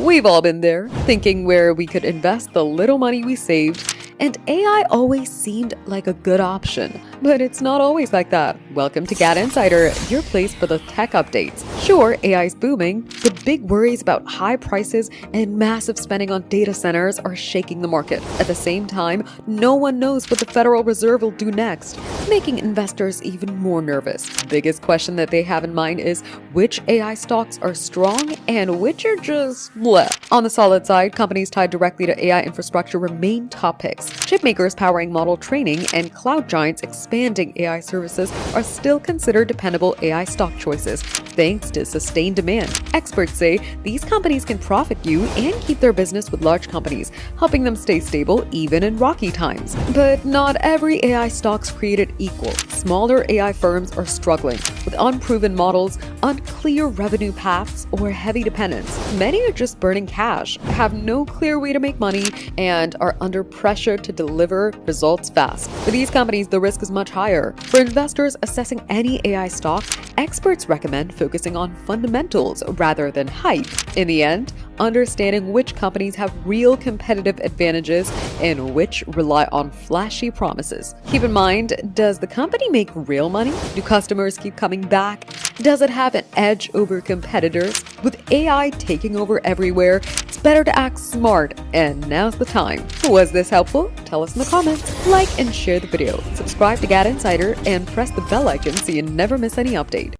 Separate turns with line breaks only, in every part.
We've all been there, thinking where we could invest the little money we saved, and AI always seemed like a good option. But it's not always like that. Welcome to GadInsider, your place for the tech updates. Sure, AI's booming, but big worries about high prices and massive spending on data centers are shaking the market. At the same time, no one knows what the Federal Reserve will do next, making investors even more nervous. The biggest question that they have in mind is which AI stocks are strong and which are just bleh. On the solid side, companies tied directly to AI infrastructure remain top picks. Chipmakers powering model training and cloud giants expanding AI services are still considered dependable AI stock choices, thanks to sustained demand. Experts say these companies can profit you and keep their business with large companies, helping them stay stable even in rocky times. But not every AI stock's created equal. Smaller AI firms are struggling with unproven models, unclear revenue paths, or heavy dependence. Many are just burning cash, have no clear way to make money, and are under pressure to deliver results fast. For these companies, the risk is much higher. For investors assessing any AI stock, experts recommend focusing on fundamentals rather than hype. In the end, understanding which companies have real competitive advantages and which rely on flashy promises. Keep in mind, does the company make real money? Do customers keep coming back? Does it have an edge over competitors? With AI taking over everywhere, it's better to act smart, and now's the time. Was this helpful? Tell us in the comments. Like and share the video. Subscribe to GadInsider and press the bell icon so you never miss any update.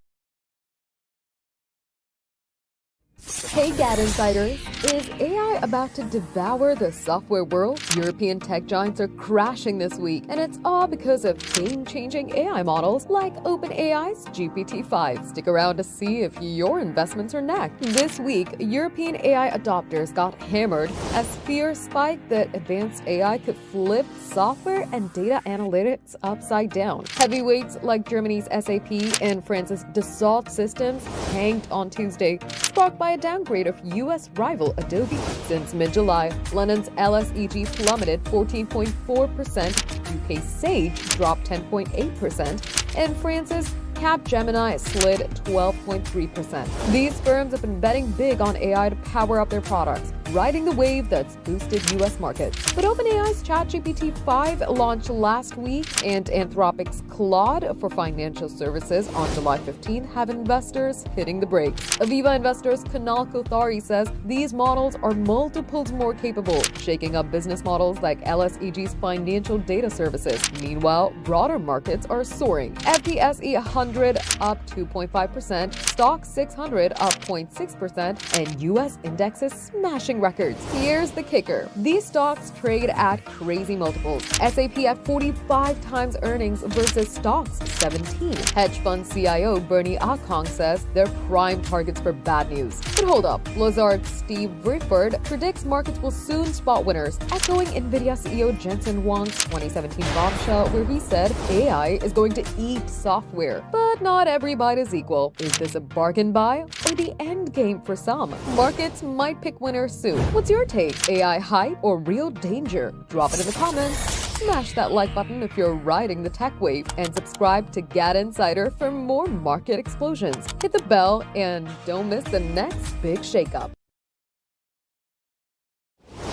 Hey GadInsiders, is AI about to devour the software world? European tech giants are crashing this week, and it's all because of game-changing AI models like OpenAI's GPT-5. Stick around to see if your investments are next. This week, European AI adopters got hammered as fear spiked that advanced AI could flip software and data analytics upside down. Heavyweights like Germany's SAP and France's Dassault Systems tanked on Tuesday, sparked by a downgrade of U.S. rival Adobe. Since mid-July, London's LSEG plummeted 14.4%, UK Sage dropped 10.8%, and France's Capgemini slid 12.3%. These firms have been betting big on AI to power up their products, riding the wave that's boosted U.S. markets. But OpenAI's ChatGPT-5 launched last week, and Anthropic's Claude for financial services on July 15 have investors hitting the brakes. Aviva investors Kunal Kothari says these models are multiples more capable, shaking up business models like LSEG's financial data services. Meanwhile, broader markets are soaring. FTSE 100 up 2.5%, Stock 600 up 0.6%, and U.S. indexes smashing records. Here's the kicker. These stocks trade at crazy multiples. SAP at 45 times earnings versus Stock's 17. Hedge fund CIO Bernie Akong says they're prime targets for bad news. But hold up. Lazard's Steve Brieford predicts markets will soon spot winners, echoing NVIDIA CEO Jensen Huang's 2017 bombshell where he said AI is going to eat software. But not every bite is equal. Is this a bargain buy or the end game for some? Markets might pick winners soon. What's your take? AI hype or real danger? Drop it in the comments. Smash that like button if you're riding the tech wave, and subscribe to GadInsider for more market explosions. Hit the bell and don't miss the next big shakeup.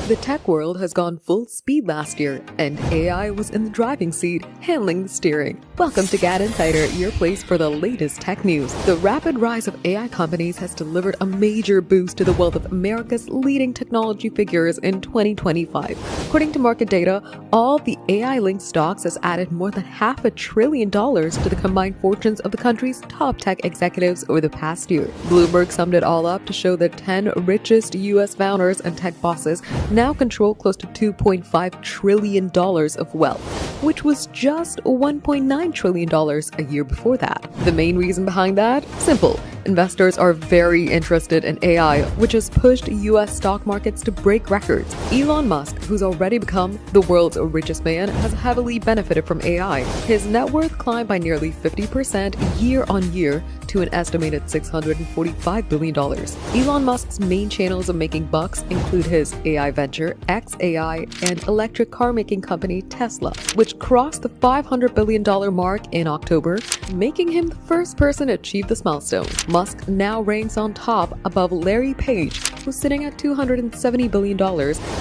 The tech world has gone full speed last year, and AI was in the driving seat, handling the steering. Welcome to GadInsider, your place for the latest tech news. The rapid rise of AI companies has delivered a major boost to the wealth of America's leading technology figures in 2025. According to market data, all the AI-linked stocks has added more than $500 billion to the combined fortunes of the country's top tech executives over the past year. Bloomberg summed it all up to show the 10 richest U.S. founders and tech bosses now control close to $2.5 trillion of wealth, which was just $1.9 trillion a year before that. The main reason behind that? Simple. Investors are very interested in AI, which has pushed U.S. stock markets to break records. Elon Musk, who's already become the world's richest man, has heavily benefited from AI. His net worth climbed by nearly 50% year on year to an estimated $645 billion. Elon Musk's main channels of making bucks include his AI venture, xAI, and electric car making company Tesla, which crossed the $500 billion mark in October, making him the first person to achieve this milestone. Musk now ranks on top above Larry Page, who's sitting at $270 billion,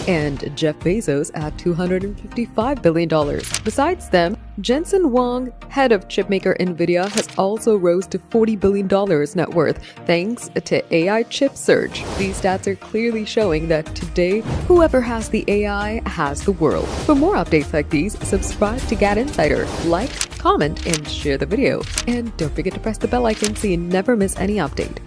and Jeff Bezos at $255 billion. Besides them, Jensen Huang, head of chipmaker Nvidia, has also rose to $40 billion net worth thanks to AI chip surge. These stats are clearly showing that today, whoever has the AI has the world. For more updates like these, subscribe to GadInsider, like, comment, and share the video. And don't forget to press the bell icon so you never miss any update.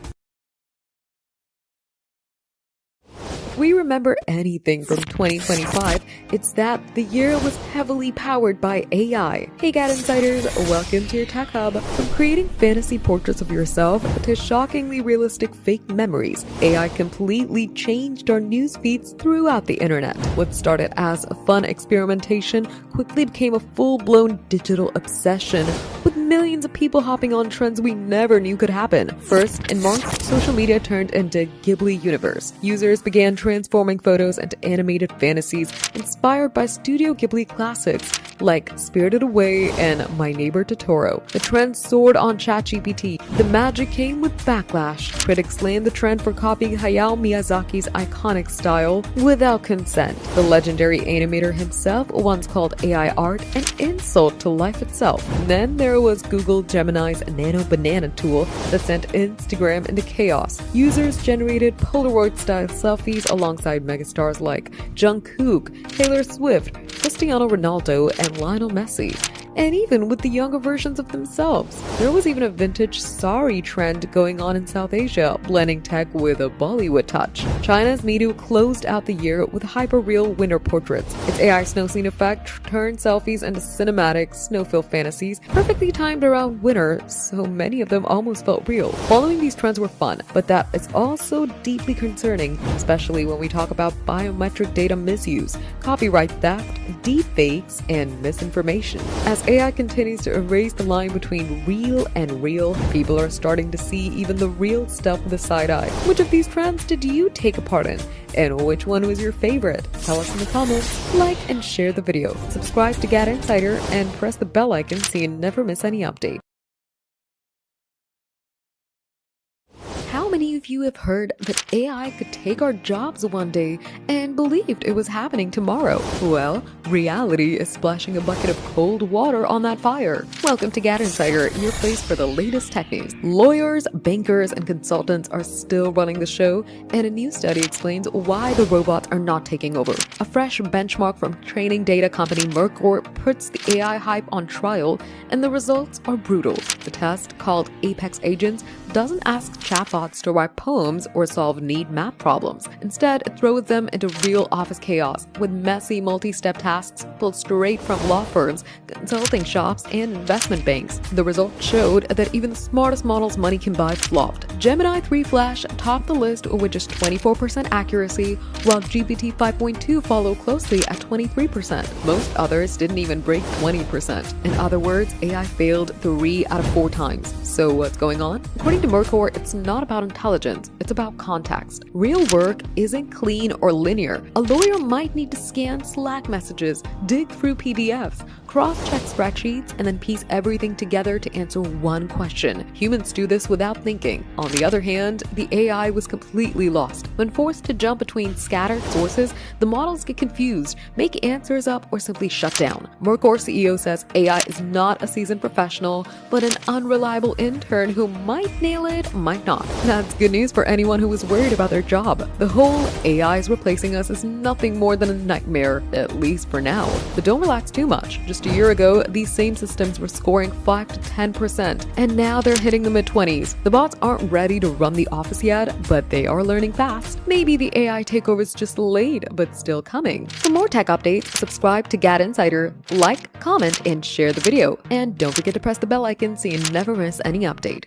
If we remember anything from 2025, it's that the year was heavily powered by AI. Hey GadInsiders, welcome to your Tech Hub. From creating fantasy portraits of yourself to shockingly realistic fake memories, AI completely changed our news feeds throughout the internet. What started as a fun experimentation quickly became a full-blown digital obsession, with millions of people hopping on trends we never knew could happen. First, in March, social media turned into Ghibli universe. Users began transforming photos into animated fantasies inspired by Studio Ghibli classics like Spirited Away and My Neighbor Totoro. The trend soared on ChatGPT. The magic came with backlash. Critics slammed the trend for copying Hayao Miyazaki's iconic style without consent. The legendary animator himself once called AI art an insult to life itself. Then there was Google Gemini's Nano Banana tool that sent Instagram into chaos. Users generated Polaroid-style selfies alongside megastars like Jungkook, Taylor Swift, Cristiano Ronaldo, and Lionel Messi. And even with the younger versions of themselves. There was even a vintage sari trend going on in South Asia, blending tech with a Bollywood touch. China's Midu closed out the year with hyper-real winter portraits. Its AI snow scene effect turned selfies into cinematic, snow-filled fantasies, perfectly timed around winter, so many of them almost felt real. Following these trends were fun, but that is also deeply concerning, especially when we talk about biometric data misuse, copyright theft, deepfakes, and misinformation. As AI continues to erase the line between real and real, people are starting to see even the real stuff with a side eye. Which of these trends did you take a part in? And which one was your favorite? Tell us in the comments, like and share the video. Subscribe to GadInsider and press the bell icon so you never miss any update. How many of you have heard that AI could take our jobs one day and believed it was happening tomorrow? Well, reality is splashing a bucket of cold water on that fire. Welcome to GadInsider, your place for the latest tech news. Lawyers, bankers, and consultants are still running the show, and a new study explains why the robots are not taking over. A fresh benchmark from training data company Mercor puts the AI hype on trial, and the results are brutal. The test, called Apex Agents, doesn't ask chatbots to write poems or solve neat math problems. Instead, it throws them into real office chaos with messy multi-step tasks pulled straight from law firms, consulting shops, and investment banks. The results showed that even the smartest models money can buy flopped. Gemini 3 Flash topped the list with just 24% accuracy, while GPT 5.2 followed closely at 23%. Most others didn't even break 20%. In other words, AI failed 3 out of 4 times. So what's going on? According to Mercor, it's not about intelligence, it's about context. Real work isn't clean or linear. A lawyer might need to scan Slack messages, dig through PDFs, cross-check spreadsheets, and then piece everything together to answer one question. Humans do this without thinking. On the other hand, the AI was completely lost. When forced to jump between scattered sources, the models get confused, make answers up, or simply shut down. Mercor CEO says AI is not a seasoned professional, but an unreliable intern who might nail it, might not. That's good news for anyone who was worried about their job. The whole AI is replacing us is nothing more than a nightmare, at least for now. But don't relax too much. Just a year ago, these same systems were scoring 5 to 10%, and now they're hitting the mid-20s. The bots aren't ready to run the office yet, but they are learning fast. Maybe the AI takeover is just late, but still coming. For more tech updates, subscribe to GadInsider, like, comment, and share the video. And don't forget to press the bell icon so you never miss any update.